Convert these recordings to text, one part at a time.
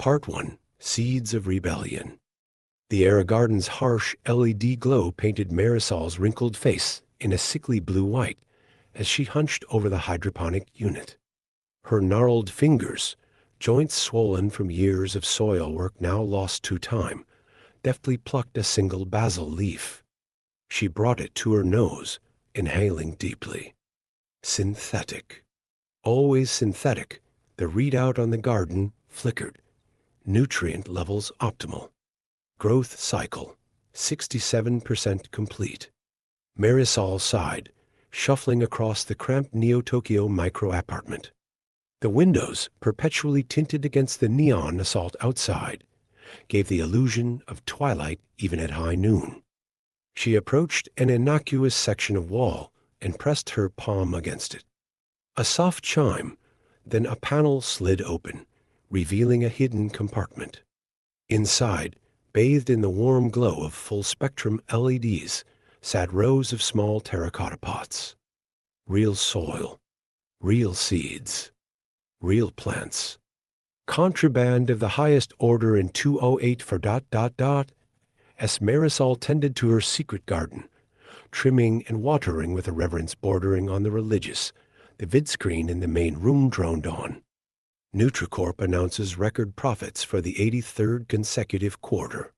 Part 1. Seeds of Rebellion. The AeroGarden's harsh LED glow painted Marisol's wrinkled face in a sickly blue-white as she hunched over the hydroponic unit. Her gnarled fingers, joints swollen from years of soil work now lost to time, deftly plucked a single basil leaf. She brought it to her nose, inhaling deeply. Synthetic. Always synthetic, the readout on the garden flickered. Nutrient levels optimal. Growth cycle, 67% complete. Marisol sighed, shuffling across the cramped NeoTokyo micro-apartment. The windows, perpetually tinted against the neon assault outside, gave the illusion of twilight even at high noon. She approached an innocuous section of wall and pressed her palm against it. A soft chime, then a panel slid open, revealing a hidden compartment. Inside, bathed in the warm glow of full-spectrum LEDs, sat rows of small terracotta pots. Real soil, real seeds, real plants. Contraband of the highest order in 208 for ... As Marisol tended to her secret garden, trimming and watering with a reverence bordering on the religious, the vidscreen in the main room droned on. Nutricorp announces record profits for the 83rd consecutive quarter.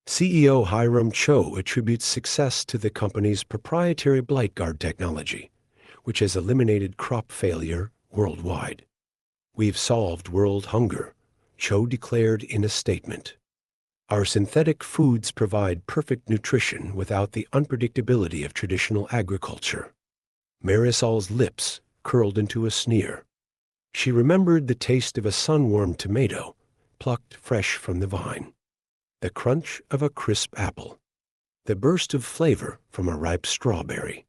CEO Hiram Cho attributes success to the company's proprietary BlightGuard technology, which has eliminated crop failure worldwide. "We've solved world hunger," Cho declared in a statement. "Our synthetic foods provide perfect nutrition without the unpredictability of traditional agriculture." Marisol's lips curled into a sneer. She remembered the taste of a sun-warmed tomato, plucked fresh from the vine, the crunch of a crisp apple, the burst of flavor from a ripe strawberry.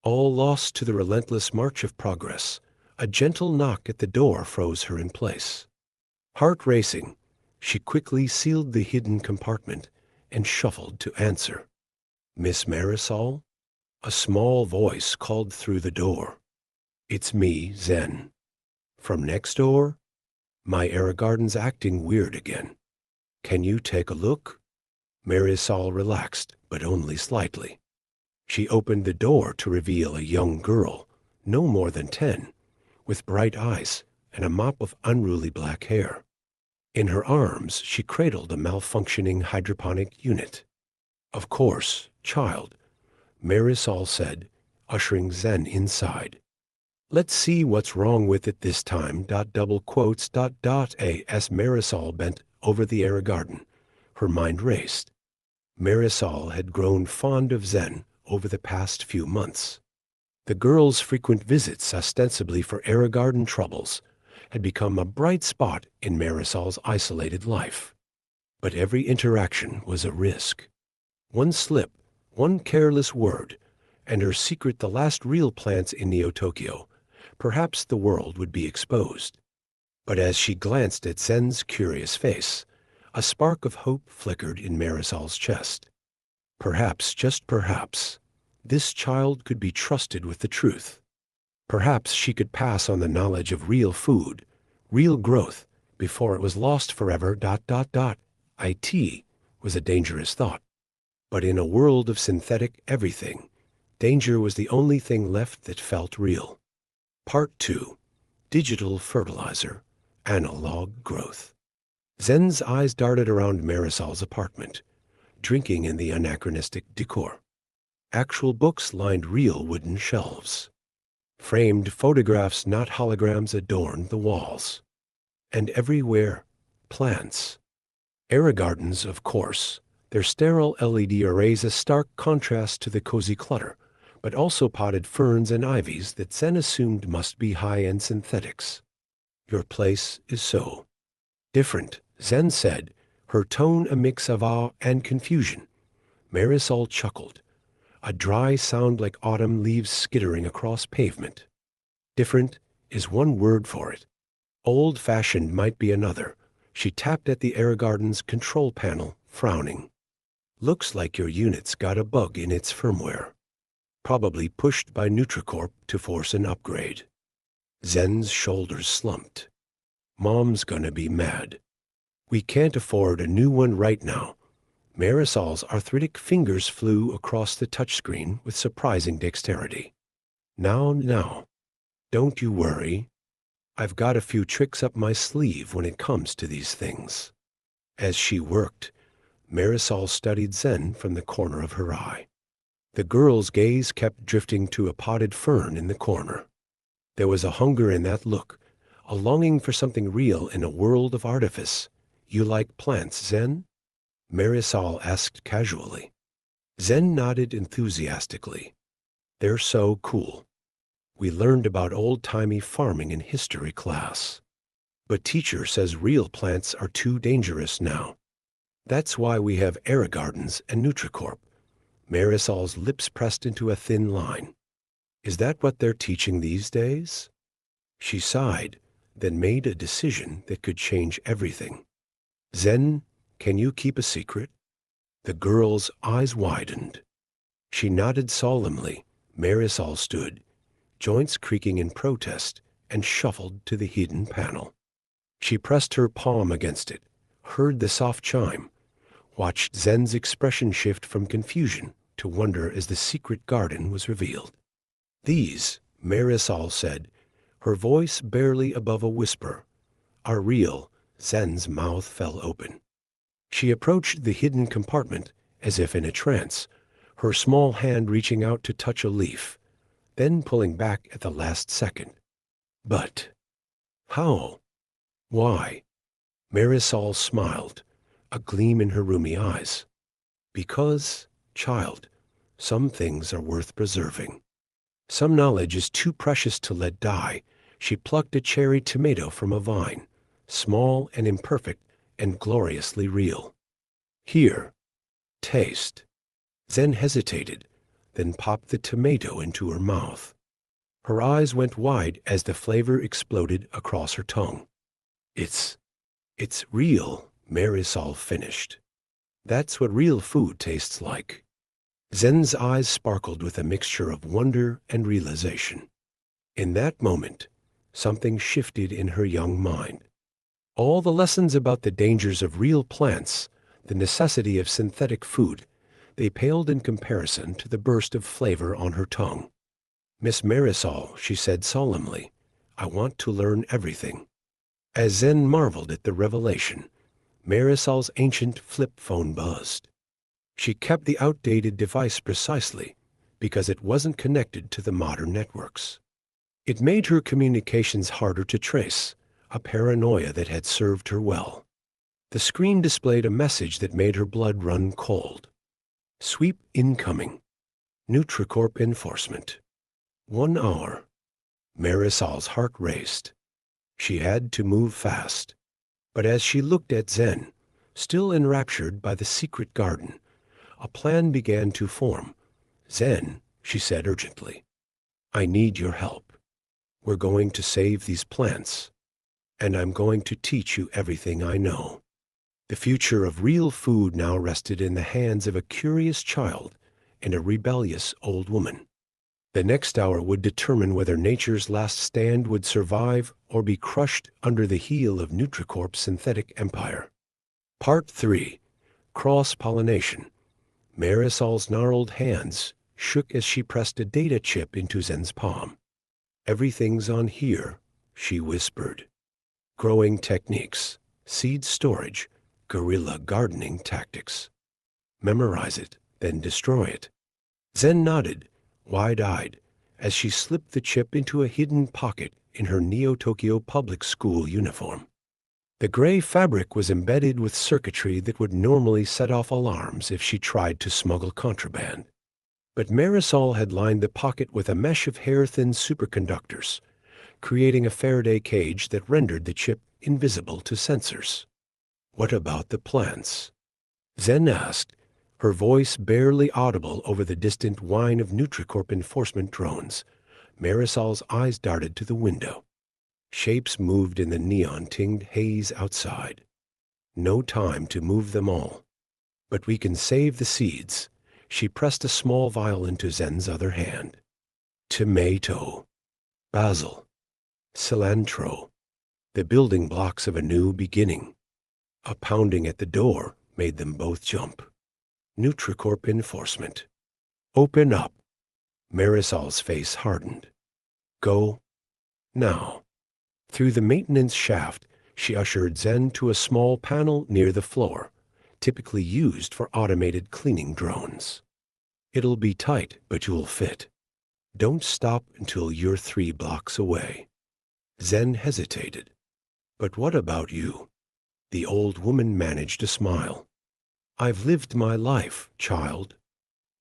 All lost to the relentless march of progress, a gentle knock at the door froze her in place. Heart racing, she quickly sealed the hidden compartment and shuffled to answer. "Miss Marisol?" A small voice called through the door. "It's me, Zen." "From next door?" "My AeroGarden's acting weird again. Can you take a look?" Marisol relaxed, but only slightly. She opened the door to reveal a young girl, no more than 10, with bright eyes and a mop of unruly black hair. In her arms, she cradled a malfunctioning hydroponic unit. "Of course, child," Marisol said, ushering Zen inside. "Let's see what's wrong with it this time. As Marisol bent over the AeroGarden, her mind raced. Marisol had grown fond of Zen over the past few months. The girl's frequent visits, ostensibly for AeroGarden troubles, had become a bright spot in Marisol's isolated life. But every interaction was a risk. One slip, one careless word, and her secret, the last real plants in NeoTokyo, perhaps the world would be exposed. But as she glanced at Zen's curious face, a spark of hope flickered in Marisol's chest. Perhaps, just perhaps, this child could be trusted with the truth. Perhaps she could pass on the knowledge of real food, real growth, before it was lost forever. It was a dangerous thought. But in a world of synthetic everything, danger was the only thing left that felt real. Part 2. Digital Fertilizer. Analog Growth. Zen's eyes darted around Marisol's apartment, drinking in the anachronistic decor. Actual books lined real wooden shelves. Framed photographs, not holograms, adorned the walls. And everywhere, plants. AeroGardens, of course, their sterile LED arrays a stark contrast to the cozy clutter, but also potted ferns and ivies that Zen assumed must be high-end synthetics. "Your place is so different," Zen said, her tone a mix of awe and confusion. Marisol chuckled, a dry sound like autumn leaves skittering across pavement. "Different is one word for it. Old-fashioned might be another." She tapped at the AeroGarden's control panel, frowning. "Looks like your unit's got a bug in its firmware. Probably pushed by Nutricorp to force an upgrade." Zen's shoulders slumped. "Mom's gonna be mad." We can't afford a new one right now. Marisol's arthritic fingers flew across the touchscreen with surprising dexterity. Now, don't you worry. I've got a few tricks up my sleeve when it comes to these things. As she worked, Marisol studied Zen from the corner of her eye. The girl's gaze kept drifting to a potted fern in the corner. There was a hunger in that look, a longing for something real in a world of artifice. You like plants, Zen? Marisol asked casually. Zen nodded enthusiastically. They're so cool. We learned about old-timey farming in history class. But teacher says real plants are too dangerous now. That's why we have AeroGardens and NutriCorp. Marisol's lips pressed into a thin line. Is that what they're teaching these days? She sighed, then made a decision that could change everything. Zen, can you keep a secret? The girl's eyes widened. She nodded solemnly. Marisol stood, joints creaking in protest, and shuffled to the hidden panel. She pressed her palm against it, heard the soft chime, watched Zen's expression shift from confusion to wonder as the secret garden was revealed. These, Marisol said, her voice barely above a whisper, are real. Zen's mouth fell open. She approached the hidden compartment as if in a trance, her small hand reaching out to touch a leaf, then pulling back at the last second. But how? Why? Marisol smiled, a gleam in her rheumy eyes. Because, child, some things are worth preserving. Some knowledge is too precious to let die. She plucked a cherry tomato from a vine, small and imperfect and gloriously real. Here, taste. Zen hesitated, then popped the tomato into her mouth. Her eyes went wide as the flavor exploded across her tongue. It's real, Marisol finished. That's what real food tastes like. Zen's eyes sparkled with a mixture of wonder and realization. In that moment, something shifted in her young mind. All the lessons about the dangers of real plants, the necessity of synthetic food, they paled in comparison to the burst of flavor on her tongue. Miss Marisol, she said solemnly, I want to learn everything. As Zen marveled at the revelation, Marisol's ancient flip phone buzzed. She kept the outdated device precisely because it wasn't connected to the modern networks. It made her communications harder to trace, a paranoia that had served her well. The screen displayed a message that made her blood run cold. Sweep incoming. NutriCorp enforcement. 1 hour. Marisol's heart raced. She had to move fast. But as she looked at Zen, still enraptured by the secret garden, a plan began to form. Zen, she said urgently, I need your help. We're going to save these plants, and I'm going to teach you everything I know. The future of real food now rested in the hands of a curious child and a rebellious old woman. The next hour would determine whether nature's last stand would survive or be crushed under the heel of NutriCorp's synthetic empire. Part 3. Cross-pollination. Marisol's gnarled hands shook as she pressed a data chip into Zen's palm. Everything's on here, she whispered. Growing techniques, seed storage, guerrilla gardening tactics. Memorize it, then destroy it. Zen nodded, wide-eyed, as she slipped the chip into a hidden pocket in her NeoTokyo public school uniform. The gray fabric was embedded with circuitry that would normally set off alarms if she tried to smuggle contraband. But Marisol had lined the pocket with a mesh of hair-thin superconductors, creating a Faraday cage that rendered the chip invisible to sensors. What about the plants? Zen asked, her voice barely audible over the distant whine of NutriCorp enforcement drones. Marisol's eyes darted to the window. Shapes moved in the neon-tinged haze outside. No time to move them all. But we can save the seeds. She pressed a small vial into Zen's other hand. Tomato, basil, cilantro, the building blocks of a new beginning. A pounding at the door made them both jump. Nutricorp enforcement. Open up. Marisol's face hardened. Go. Now. Through the maintenance shaft, she ushered Zen to a small panel near the floor, typically used for automated cleaning drones. It'll be tight, but you'll fit. Don't stop until you're 3 blocks away. Zen hesitated. But what about you? The old woman managed a smile. I've lived my life, child.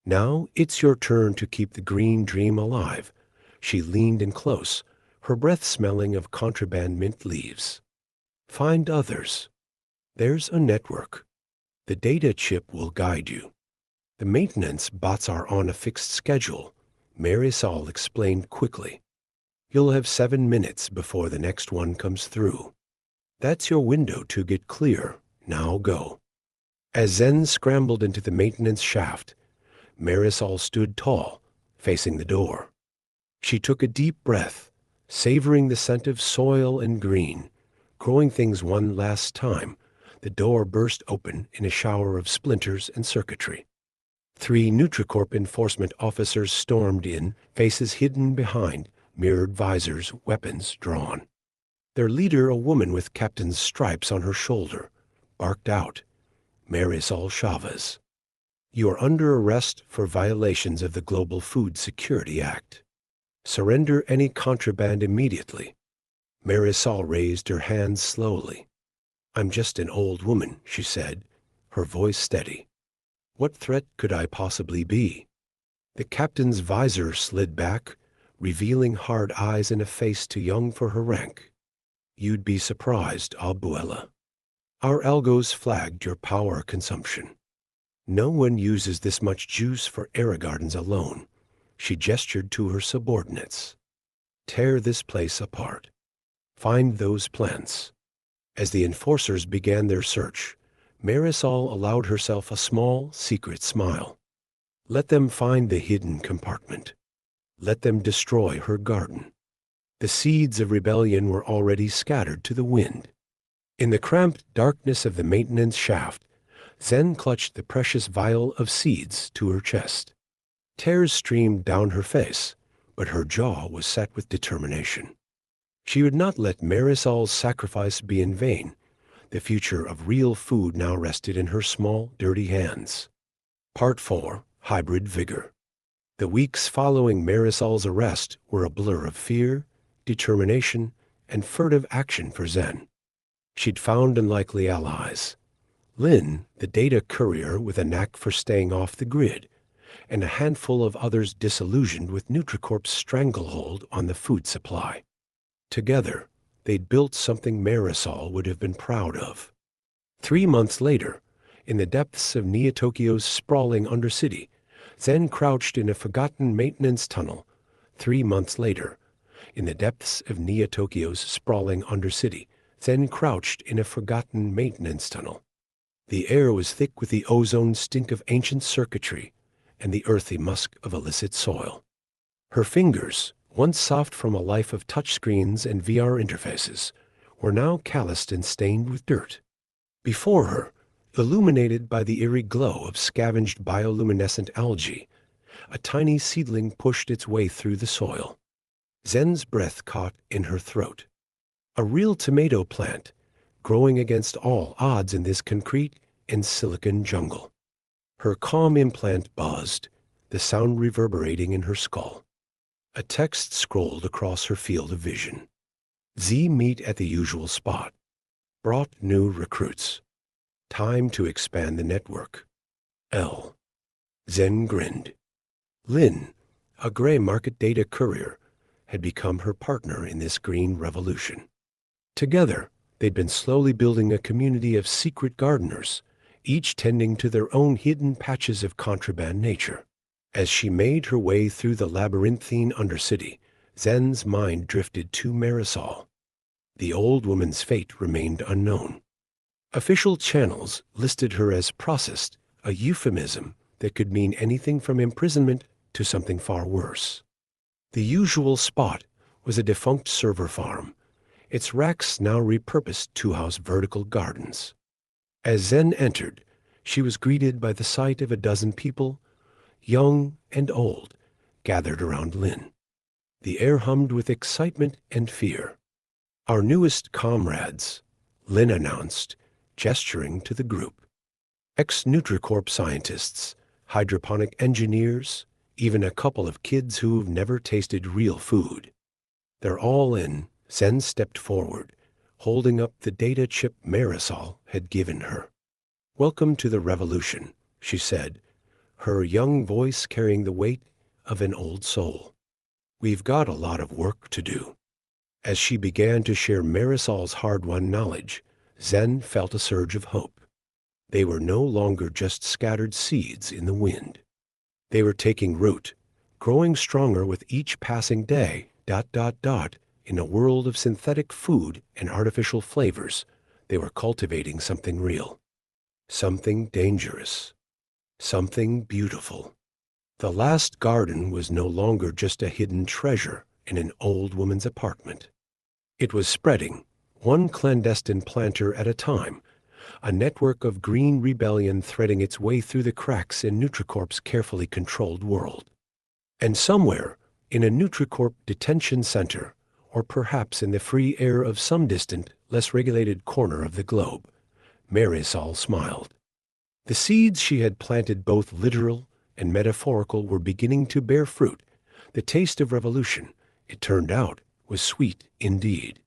Now it's your turn to keep the green dream alive. She leaned in close, her breath smelling of contraband mint leaves. Find others. There's a network. The data chip will guide you. The maintenance bots are on a fixed schedule, Marisol explained quickly. You'll have 7 minutes before the next one comes through. That's your window to get clear. Now go. As Zen scrambled into the maintenance shaft, Marisol stood tall, facing the door. She took a deep breath, savoring the scent of soil and green. Growing things one last time, the door burst open in a shower of splinters and circuitry. 3 Nutricorp enforcement officers stormed in, faces hidden behind mirrored visors, weapons drawn. Their leader, a woman with captain's stripes on her shoulder, barked out, Marisol Chavez. You are under arrest for violations of the Global Food Security Act. Surrender any contraband immediately. Marisol raised her hands slowly. I'm just an old woman, she said, her voice steady. What threat could I possibly be? The captain's visor slid back, revealing hard eyes and a face too young for her rank. You'd be surprised, Abuela. Our algos flagged your power consumption. No one uses this much juice for air gardens alone. She gestured to her subordinates. Tear this place apart. Find those plants. As the enforcers began their search, Marisol allowed herself a small, secret smile. Let them find the hidden compartment. Let them destroy her garden. The seeds of rebellion were already scattered to the wind. In the cramped darkness of the maintenance shaft, Zen clutched the precious vial of seeds to her chest. Tears streamed down her face, but her jaw was set with determination. She would not let Marisol's sacrifice be in vain. The future of real food now rested in her small, dirty hands. Part 4. Hybrid Vigor. The weeks following Marisol's arrest were a blur of fear, determination, and furtive action for Zen. She'd found unlikely allies. Lin, the data courier with a knack for staying off the grid, and a handful of others disillusioned with Nutricorp's stranglehold on the food supply. Together, they'd built something Marisol would have been proud of. 3 months later, in the depths of NeoTokyo's sprawling undercity, Zen crouched in a forgotten maintenance tunnel. 3 months later, in the depths of NeoTokyo's sprawling undercity, Zen crouched in a forgotten maintenance tunnel. The air was thick with the ozone stink of ancient circuitry and the earthy musk of illicit soil. Her fingers, once soft from a life of touchscreens and VR interfaces, were now calloused and stained with dirt. Before her, illuminated by the eerie glow of scavenged bioluminescent algae, a tiny seedling pushed its way through the soil. Zen's breath caught in her throat. A real tomato plant, growing against all odds in this concrete and silicon jungle. Her calm implant buzzed, the sound reverberating in her skull. A text scrolled across her field of vision. Z meet at the usual spot. Brought new recruits. Time to expand the network. L. Zen grinned. Lin, a gray market data courier, had become her partner in this green revolution. Together, they'd been slowly building a community of secret gardeners, each tending to their own hidden patches of contraband nature. As she made her way through the labyrinthine undercity, Zen's mind drifted to Marisol. The old woman's fate remained unknown. Official channels listed her as processed, a euphemism that could mean anything from imprisonment to something far worse. The usual spot was a defunct server farm, its racks now repurposed to house vertical gardens. As Zen entered, she was greeted by the sight of a dozen people, young and old, gathered around Lin. The air hummed with excitement and fear. "Our newest comrades," Lin announced, gesturing to the group. Ex-Nutricorp scientists, hydroponic engineers, even a couple of kids who've never tasted real food. "They're all in." Zen stepped forward, holding up the data chip Marisol had given her. "Welcome to the revolution," she said, her young voice carrying the weight of an old soul. "We've got a lot of work to do." As she began to share Marisol's hard-won knowledge, Zen felt a surge of hope. They were no longer just scattered seeds in the wind. They were taking root, growing stronger with each passing day, in a world of synthetic food and artificial flavors. They were cultivating something real, something dangerous, something beautiful. The last garden was no longer just a hidden treasure in an old woman's apartment. It was spreading, one clandestine planter at a time, a network of green rebellion threading its way through the cracks in Nutricorp's carefully controlled world. And somewhere, in a Nutricorp detention center, or perhaps in the free air of some distant, less regulated corner of the globe, Marisol smiled. The seeds she had planted, both literal and metaphorical, were beginning to bear fruit. The taste of revolution, it turned out, was sweet indeed.